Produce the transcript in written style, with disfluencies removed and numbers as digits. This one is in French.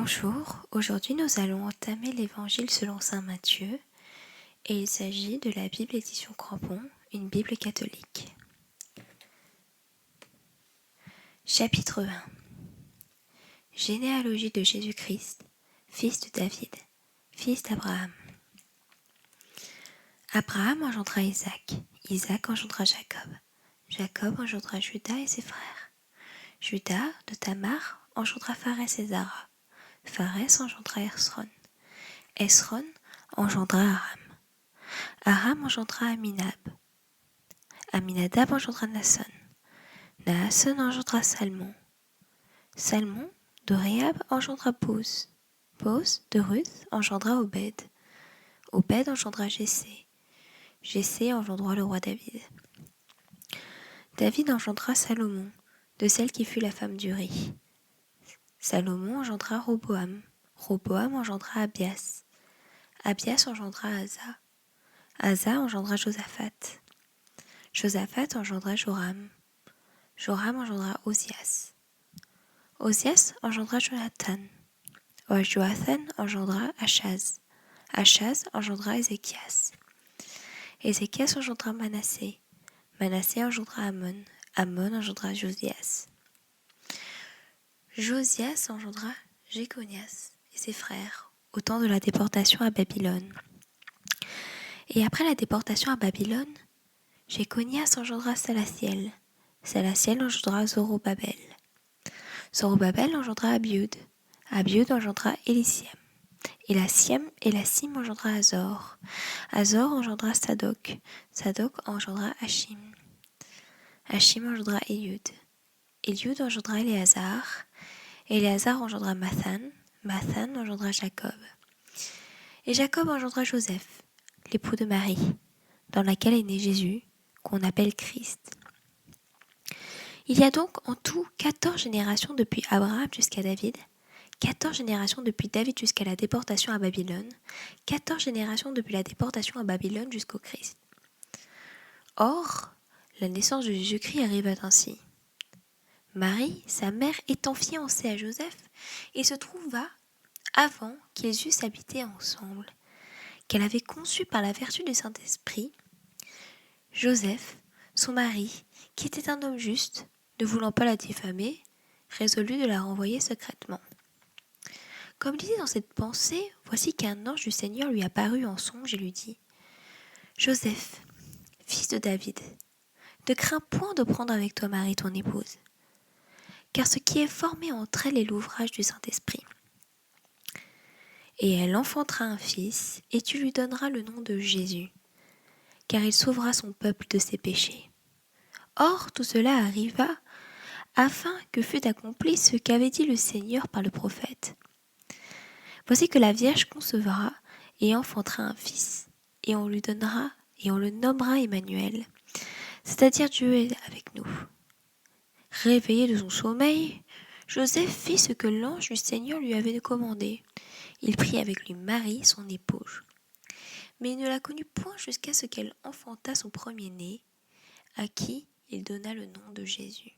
Bonjour, aujourd'hui nous allons entamer l'évangile selon saint Matthieu et il s'agit de la Bible édition Crampon, une Bible catholique. Chapitre 1. Généalogie de Jésus-Christ, fils de David, fils d'Abraham. Abraham engendra Isaac, Isaac engendra Jacob, Jacob engendra Juda et ses frères. Juda, de Tamar, engendra Pharès et Zara. Pharès engendra Esron. Esron engendra Aram. Aram engendra Aminab. Aminadab engendra Naasson. Naasson engendra Salmon. Salmon de Réab engendra Boz. Boz de Ruth engendra Obed. Obed engendra Jessé. Jessé engendra le roi David. David engendra Salomon, de celle qui fut la femme d'Uri. Salomon engendra Roboam. Roboam engendra Abias. Abias engendra Asa. Asa engendra Josaphat. Josaphat engendra Joram. Joram engendra Osias. Osias engendra Jonathan. Jonathan engendra Achaz. Achaz engendra Ézéchias. Ézéchias engendra Manassé. Manassé engendra Amon. Amon engendra Josias. Josias engendra Jéconias et ses frères au temps de la déportation à Babylone. Et après la déportation à Babylone, Jéconias engendra Salathiel. Salathiel engendra Zorobabel. Zorobabel engendra Abiud. Abiud engendra Éliciam. Élassim engendra Azor. Azor engendra Sadok. Sadok engendra Hachim. Hachim engendra Éliud. Éliud engendra Éléazar. Éléazar engendra Mathan. Mathan engendra Jacob. Et Jacob engendra Joseph, l'époux de Marie, dans laquelle est né Jésus, qu'on appelle Christ. Il y a donc en tout 14 générations depuis Abraham jusqu'à David, 14 générations depuis David jusqu'à la déportation à Babylone, 14 générations depuis la déportation à Babylone jusqu'au Christ. Or, la naissance de Jésus-Christ arriva ainsi. Marie, sa mère, étant fiancée à Joseph, et se trouva avant qu'ils eussent habité ensemble, qu'elle avait conçu par la vertu du Saint-Esprit. Joseph, son mari, qui était un homme juste, ne voulant pas la diffamer, résolut de la renvoyer secrètement. Comme il disait dans cette pensée, voici qu'un ange du Seigneur lui apparut en songe et lui dit : « Joseph, fils de David, ne crains point de prendre avec toi Marie ton épouse, car ce qui est formé entre elles est l'ouvrage du Saint-Esprit. Et elle enfantera un fils, et tu lui donneras le nom de Jésus, car il sauvera son peuple de ses péchés. Or, tout cela arriva afin que fût accompli ce qu'avait dit le Seigneur par le prophète. Voici que la Vierge concevra et enfantera un fils, et on lui donnera et on le nommera Emmanuel, c'est-à-dire Dieu est avec nous. Réveillé de son sommeil, Joseph fit ce que l'ange du Seigneur lui avait commandé. Il prit avec lui Marie, son épouse. Mais il ne la connut point jusqu'à ce qu'elle enfanta son premier-né, à qui il donna le nom de Jésus.